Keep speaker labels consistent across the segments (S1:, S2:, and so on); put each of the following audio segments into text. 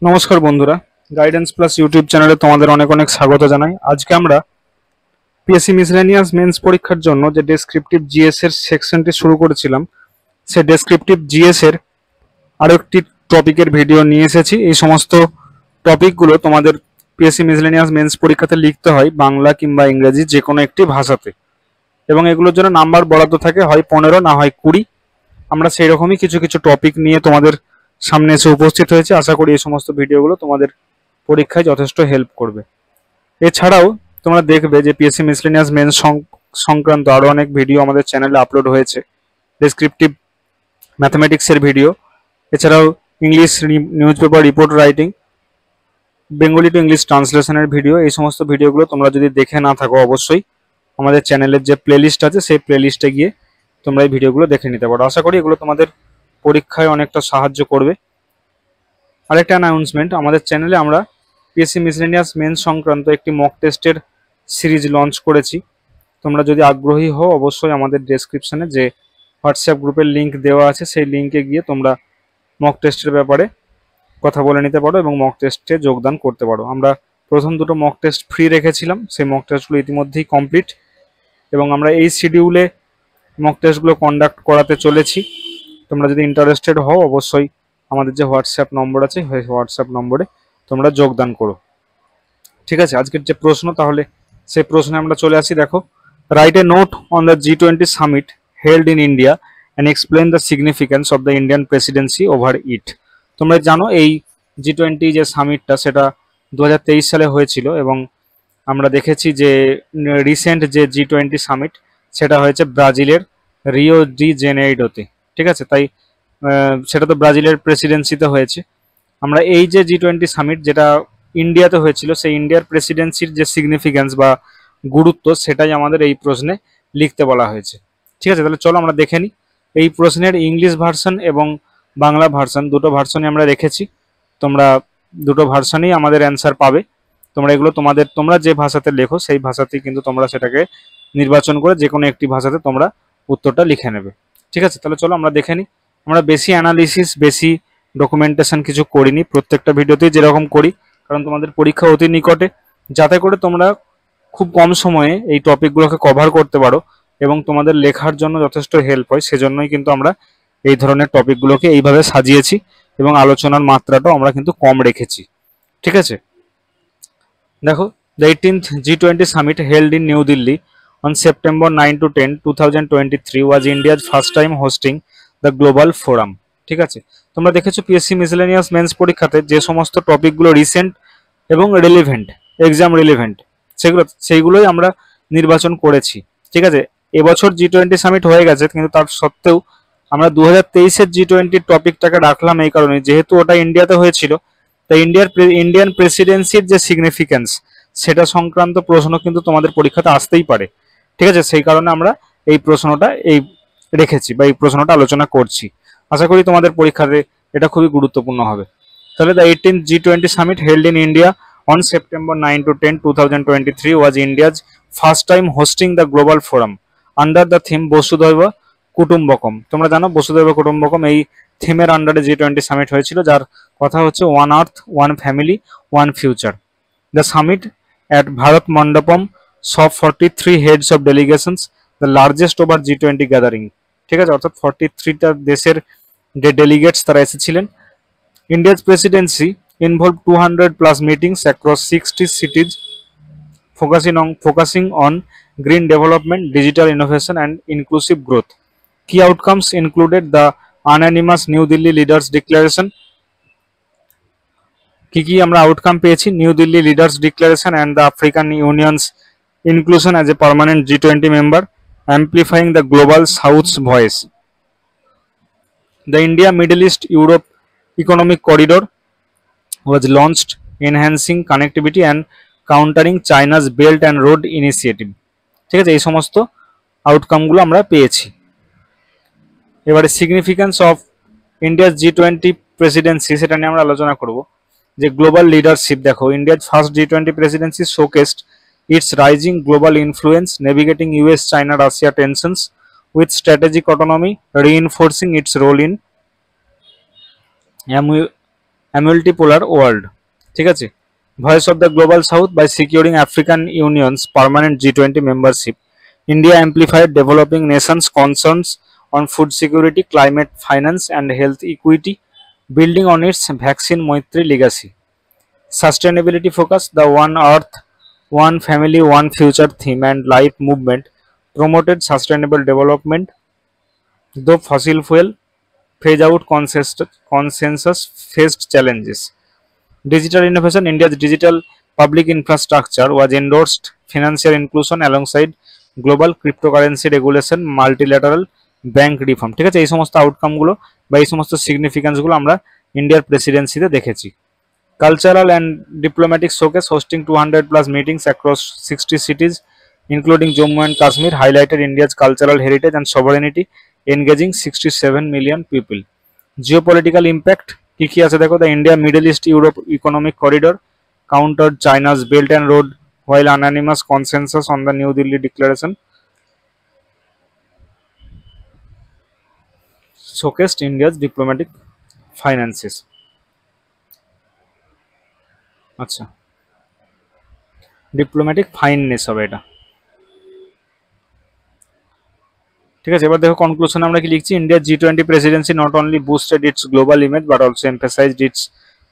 S1: নমস্কার বন্ধুরা, guidance plus YouTube চ্যানেলে তোমাদের অনেক অনেক স্বাগত জানাই। আজকে আমরা পিএসসি মিসলেনিয়াস মেন্স পরীক্ষার জন্য যে ডেসক্রিপটিভ জিএস এর সেকশনটি শুরু করেছিলাম, সেই ডেসক্রিপটিভ জিএস এর আরো একটি টপিকের ভিডিও নিয়ে এসেছি। এই সমস্ত টপিকগুলো তোমাদের পিএসসি মিসলেনিয়াস মেন্স পরীক্ষাতে লিখতে হয় বাংলা কিংবা ইংরেজি যে কোনো একটি ভাষাতে, এবং এগুলোর জন্য নাম্বার বরাদ্দ থাকে, হয় 15 না হয় 20। আমরা সেই রকমই কিছু কিছু টপিক নিয়ে তোমাদের সামনে এসে উপস্থিত হয়েছে। আশা করি এই সমস্ত ভিডিওগুলো তোমাদের পরীক্ষায় যথেষ্ট হেল্প করবে। এছাড়াও তোমরা দেখবে যে পিএসসি মিসলেনিয়াস মেন্স সংক্রান্ত আরো অনেক ভিডিও আমাদের চ্যানেলে আপলোড হয়েছে। ডেসক্রিপটিভ ম্যাথমেটিক্সের ভিডিও, এছাড়াও English news paper report writing, Bengali to English ট্রান্সলেশনের ভিডিও। এই সমস্ত ভিডিওগুলো তোমরা যদি দেখে না থাকো, অবশ্যই আমাদের চ্যানেলের যে প্লেলিস্ট আছে সেই প্লেলিস্টে গিয়ে তোমরা এই ভিডিওগুলো দেখে নিতে পারো। আশা করি এগুলো তোমাদের পরীক্ষায় অনেকটা সাহায্য করবে। আরেকটা অ্যানাউন্সমেন্ট, আমাদের চ্যানেলে আমরা পিএসসি মিসলেনিয়াস মেন্স সংক্রান্ত একটি মক টেস্টের সিরিজ লঞ্চ করেছি। তোমরা যদি আগ্রহী হও, অবশ্যই আমাদের ডেসক্রিপশনে যে হোয়াটসঅ্যাপ গ্রুপের লিঙ্ক দেওয়া আছে সেই লিঙ্কে গিয়ে তোমরা মক টেস্টের ব্যাপারে কথা বলে নিতে পারো এবং মক টেস্টে যোগদান করতে পারো। আমরা প্রথম দুটো মক টেস্ট ফ্রি রেখেছিলাম, সেই মক টেস্টগুলো ইতিমধ্যেই কমপ্লিট, এবং আমরা এই শিডিউলে মক টেস্টগুলো কন্ডাক্ট করাতে চলেছি। তোমরা যদি ইন্টারেস্টেড হও, অবশ্যই আমাদের যে হোয়াটসঅ্যাপ নম্বর আছে সেই হোয়াটসঅ্যাপ নম্বরে তোমরা যোগদান করো। ঠিক আছে, আজকের যে প্রশ্ন, তাহলে সেই প্রশ্নে আমরা চলে আসি। দেখো, write a note on the G20 summit held in India and explain the significance of the Indian Presidency over it. তোমরা জানো এই G20 যে সামিটটা সেটা 2023 সালে হয়েছিল, এবং আমরা দেখেছি যে রিসেন্ট যে G20 সামিট সেটা হয়েছে ব্রাজিলের রিও ডি জেনেইরোতে। ঠিক আছে, তাই সেটা তো ব্রাজিলের প্রেসিডেন্সিতে হয়েছে। আমরা এই যে G20 সামিট যেটা ইন্ডিয়াতে হয়েছিল, সেই ইন্ডিয়ার প্রেসিডেন্সির যে সিগনিফিক্যান্স বা গুরুত্ব সেটাই আমাদের এই প্রশ্নে লিখতে বলা হয়েছে। ঠিক আছে, তাহলে চলো আমরা দেখে নিই। এই প্রশ্নের ইংলিশ ভার্সন এবং বাংলা ভার্সন দুটো ভার্সনই আমরা রেখেছি। তোমরা দুটো ভার্সনই আমাদের অ্যান্সার পাবে। তোমরা এগুলো তোমরা যে ভাষাতে লেখো সেই ভাষাতেই কিন্তু তোমরা সেটাকে নির্বাচন করে যে কোনো একটি ভাষাতে তোমরা উত্তরটা লিখে নেবে। ঠিক আছে, তাহলে চলো আমরা দেখে নিই। আমরা বেশি অ্যানালিসিস, বেশি ডকুমেন্টেশন কিছু করিনি, প্রত্যেকটা ভিডিওতেই যেরকম করি, কারণ তোমাদের পরীক্ষা অতি নিকটে, যাতে করে তোমরা খুব কম সময়ে এই টপিকগুলোকে কভার করতে পারো এবং তোমাদের লেখার জন্য যথেষ্ট হেল্প হয়। সেজন্যই কিন্তু আমরা এই ধরনের টপিকগুলোকে এইভাবে সাজিয়েছি এবং আলোচনার মাত্রাটাও আমরা কিন্তু কম রেখেছি। ঠিক আছে, দেখো, the 18th G20 summit held in New Delhi on September 9 to 10, 2023 was India's first time hosting the global forum. ঠিক আছে, তোমরা দেখেছো পিএসসি মিসলেনিয়াস মেন্স পরীক্ষাতে যে সমস্ত টপিকগুলো রিসেন্ট এবং রিলেভেন্ট, এক্সাম রিলেভেন্ট, সেইগুলোই আমরা নির্বাচন করেছি। ঠিক আছে, এবছর G20 সামিট হয়ে গেছে, কিন্তু তার সত্ত্বেও আমরা 2023-এর G20 টপিকটাকে রাখলাম এই কারণে, যেহেতু ওটা ইন্ডিয়াতে হয়েছিল, তাই ইন্ডিয়ান প্রেসিডেন্সির যে সিগনিফিক্যান্স সেটা সংক্রান্ত প্রশ্ন কিন্তু তোমাদের পরীক্ষাতে আসতেই পারে। ঠিক আছে, সেই কারণে আমরা এই প্রশ্নটা রেখেছি বা এই প্রশ্নটা আলোচনা করছি। আশা করি তোমাদের পরীক্ষাতে এটা খুবই গুরুত্বপূর্ণ হবে। তাহলে the 18th G20 summit held in India on September 9 to 10, 2023 was India's first time hosting the global forum under the theme বসুধৈব কুটুম্বকম। তোমরা জানো বসুধৈব কুটুম্বকম এই থিমের আন্ডারে G20 সামিট হয়েছিল, যার কথা হচ্ছে one earth, one family, one future. The summit at Bharat Mandapam saw 43 heads of delegations, the largest over G20 gathering. ঠিক আছে, অর্থাৎ 43টা দেশের যে ডেলিগেটস তারা এসেছিলেন। India's presidency involved 200 plus meetings across 60 cities, focusing on green development, digital innovation, and inclusive growth. Key outcomes included the unanimous New Delhi Leaders Declaration. কি কি আমরা আউটকাম পেয়েছি? New Delhi leaders declaration and the African unions inclusion as a permanent G20 member, amplifying the global South's voice. The India Middle East Europe Economic Corridor was launched, enhancing connectivity and countering China's Belt and Road Initiative. ঠিক আছে, এই সমস্ত আউটকামগুলো আমরা পেয়েছি। এবারে significance of ইন্ডিয়ার G20 Presidency সেটা নিয়ে আমরা আলোচনা করব। যে গ্লোবাল লিডারশিপ, দেখো, ইন্ডিয়ার first G20 Presidency শোকেসড it's rising global influence, navigating US China Russia tensions with strategic autonomy, reinforcing its role in multipolar world, ঠিক আছে। Voice of the global south by securing African unions permanent G20 membership, India amplified developing nations concerns on food security, climate finance and health equity, building on its vaccine Maitri legacy. Sustainability focus, the One Earth, One Family, One Future theme and life movement promoted sustainable development, though fossil fuel phase out consensus faced challenges. Digital innovation, India's digital public infrastructure was endorsed financial inclusion alongside global cryptocurrency regulation, multilateral bank reform, ঠিক আছে। এই সমস্ত আউটকামগুলো বা এই সমস্ত সিগনিফিকেন্সগুলো আমরা ইন্ডিয়ার প্রেসিডেন্সিতে দেখেছি। Cultural and diplomatic showcase, hosting 200 plus meetings across 60 cities including Jammu and Kashmir, highlighted India's cultural heritage and sovereignty, engaging 67 million people. Geopolitical impact কি কি আছে দেখো, the India Middle East Europe economic corridor countered China's Belt and Road while unanimous consensus on the New Delhi declaration showcased India's diplomatic finances. আচ্ছা, diplomatic fineness হবে এটা, ঠিক আছে। এবার দেখো কনক্লুশন আমরা কি লিখছি, ইন্ডিয়ার G20 Presidency not only boosted it's global image but also emphasised it's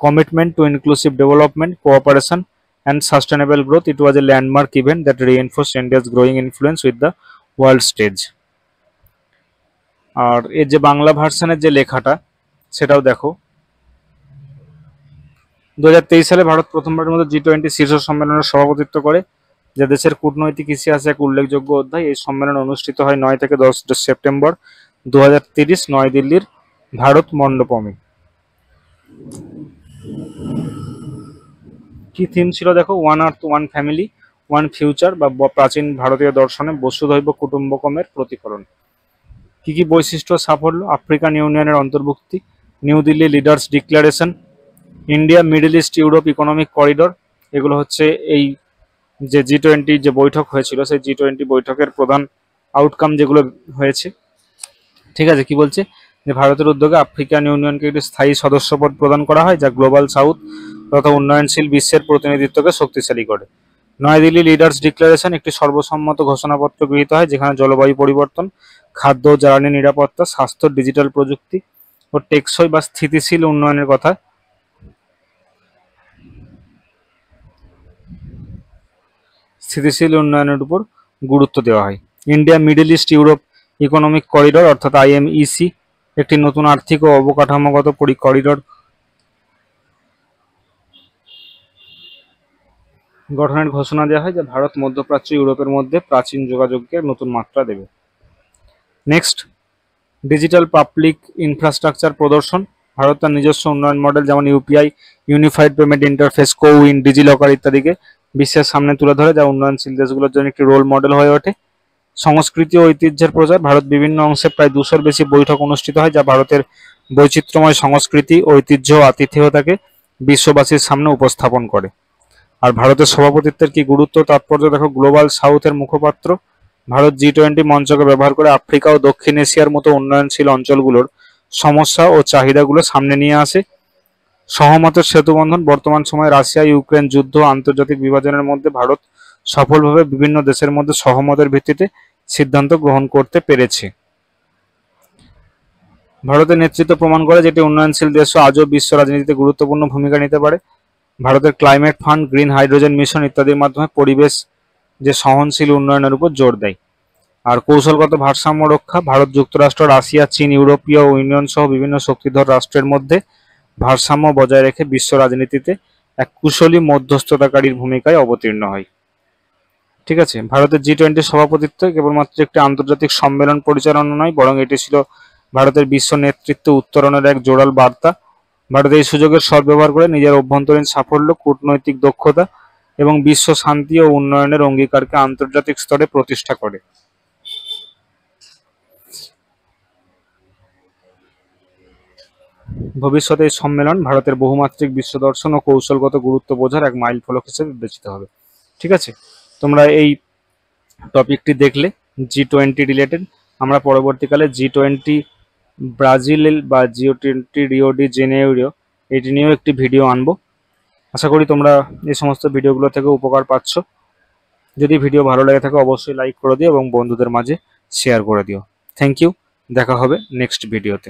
S1: commitment to inclusive development, cooperation and sustainable growth. It was a landmark event that reinforced India's growing influence with the world stage. আর এর যে বাংলা ভার্সনের যে লেখাটা সেটাও দেখো, 2023 সালে ভারত প্রথমবারের মতো G20 শীর্ষ সম্মেলনের সভাপতিত্ব করে, যা দেশের কূটনৈতিক ইতিহাসে এক উল্লেখযোগ্য অধ্যায়। এই সম্মেলন অনুষ্ঠিত হয় 9 থেকে 10 সেপ্টেম্বর 2030 নয়াদিল্লির ভারত মণ্ডপমে। কি থিম ছিল দেখো, ওয়ান আর্থ ওয়ান ফ্যামিলি ওয়ান ফিউচার বা প্রাচীন ভারতীয় দর্শনে বসুধৈব কুটুম্বকমের প্রতিফলন। কি কি বৈশিষ্ট্য সাফল্য, আফ্রিকান ইউনিয়নের অন্তর্ভুক্তি, New Delhi leaders declaration, India Middle East Europe economic corridor, এগুলো হচ্ছে এই যে G20 যে বৈঠক হয়েছিল সেই G20 বৈঠকের প্রধান আউটকাম যেগুলো হয়েছে, ঠিক আছে। কি বলছে, যে ভারতের উদ্যোগে আফ্রিকান ইউনিয়নকে একটি স্থায়ী সদস্যপদ প্রদান করা হয়, যা গ্লোবাল সাউথ তথা উন্নয়নশীল বিশ্বের প্রতিনিধিত্বকে শক্তিশালী করে। নয়াদিল্লি লিডার্স ডিক্লারেশন, একটি সর্বসম্মত ঘোষণাপত্র গৃহীত হয় যেখানে জলবায়ু পরিবর্তন, খাদ্য ও জ্বালানি নিরাপত্তা, স্বাস্থ্য, ডিজিটাল প্রযুক্তি ও টেকসই বা স্থিতিশীল উন্নয়নের কথা স্থিতিশীল উন্নয়নের উপর গুরুত্ব দেওয়া হয়। India Middle East Europe economic corridor অর্থাৎ IMEC, একটি নতুন আর্থিক ও অবকাঠামোগত করিডর গঠনের ঘোষণা দেওয়া হয়, যা ভারত, মধ্যপ্রাচ্য, ইউরোপের মধ্যে প্রাচীন যোগাযোগকে নতুন মাত্রা দেবে। নেক্সট, ডিজিটাল পাবলিক ইনফ্রাস্ট্রাকচার প্রদর্শন। ভারত তার নিজস্ব উন্নয়ন মডেল যেমন UPI, unified payment interface, CoWIN, DigiLocker ইত্যাদিকে বিশ্বের সামনে তুলে ধরে, যা উন্নয়নশীল দেশগুলোর জন্য একটি রোল মডেল হয়ে ওঠে। সংস্কৃতি ও ঐতিহ্যের প্রচার, ভারত বিভিন্ন অংশে প্রায় 200-র বেশি বৈঠক অনুষ্ঠিত হয়, যা ভারতের বৈচিত্র্যময় সংস্কৃতি, ঐতিহ্য ও আতিথেয়তাকে বিশ্ববাসীর সামনে উপস্থাপন করে। আর ভারতের সভাপতিত্বের কি গুরুত্ব তাৎপর্য দেখো, গ্লোবাল সাউথের মুখপাত্র, ভারত G20 মঞ্চকে ব্যবহার করে আফ্রিকা ও দক্ষিণ এশিয়ার মতো উন্নয়নশীল অঞ্চলগুলোর সমস্যা ও চাহিদাগুলো সামনে নিয়ে আসে। সহমতের সেতুবন্ধন, বর্তমান সময়ে রাশিয়া ইউক্রেন যুদ্ধ আন্তর্জাতিক বিভাজনের মধ্যে ভারত সফলভাবে বিভিন্ন দেশের মধ্যে সহমতের ভিত্তিতে সিদ্ধান্ত গ্রহণ করতে পেরেছে। ভারতের নেতৃত্ব প্রমাণ করে যেটি উন্নয়নশীল দেশও আজও বিশ্ব রাজনীতিতে গুরুত্বপূর্ণ ভূমিকা নিতে পারে। ভারতের climate fund, green hydrogen mission ইত্যাদির মাধ্যমে পরিবেশ যে সহনশীল উন্নয়নের উপর জোর দেয়। আর কৌশলগত ভারসাম্য রক্ষা, ভারত, যুক্তরাষ্ট্র, রাশিয়া, চীন, ইউরোপীয় ইউনিয়ন সহ বিভিন্ন শক্তিধর রাষ্ট্রের মধ্যে ভারসাম্য বজায় রেখে বিশ্ব রাজনীতিতে এক কুশলী মধ্যস্থতাকারীর ভূমিকায় অবতীর্ণ হয়। ঠিক আছে, ভারতের G20 সভাপতিত্ব কেবলমাত্র একটি আন্তর্জাতিক সম্মেলন পরিচালনা নয়, বরং এটি ছিল ভারতের বিশ্ব নেতৃত্ব উত্তরণের এক জোরাল বার্তা। ভারত এই সুযোগের সদ্ব্যবহার করে নিজের অভ্যন্তরীণ সাফল্য, কূটনৈতিক দক্ষতা এবং বিশ্ব শান্তি ও উন্নয়নের অঙ্গীকারকে আন্তর্জাতিক স্তরে প্রতিষ্ঠা করে। ভবিষ্যতে এই সম্মেলন ভারতের বহুমাত্রিক বিশ্ব দর্শন ও কৌশলগত গুরুত্ব বোঝার এক মাইল ফলক হিসেবে বিবেচিত হবে। ঠিক আছে, তোমরা এই টপিকটি দেখলে G20 রিলেটেড। আমরা পরবর্তীকালে G20 ব্রাজিল বা G20 রিও ডি জেনেরিও এটি নিয়েও একটি ভিডিও আনবো। আশা করি তোমরা এই সমস্ত ভিডিওগুলো থেকে উপকার পাচ্ছ। যদি ভিডিও ভালো লেগে থাকে অবশ্যই লাইক করে দিও এবং বন্ধুদের মাঝে শেয়ার করে দিও। থ্যাংক ইউ, দেখা হবে নেক্সট ভিডিওতে।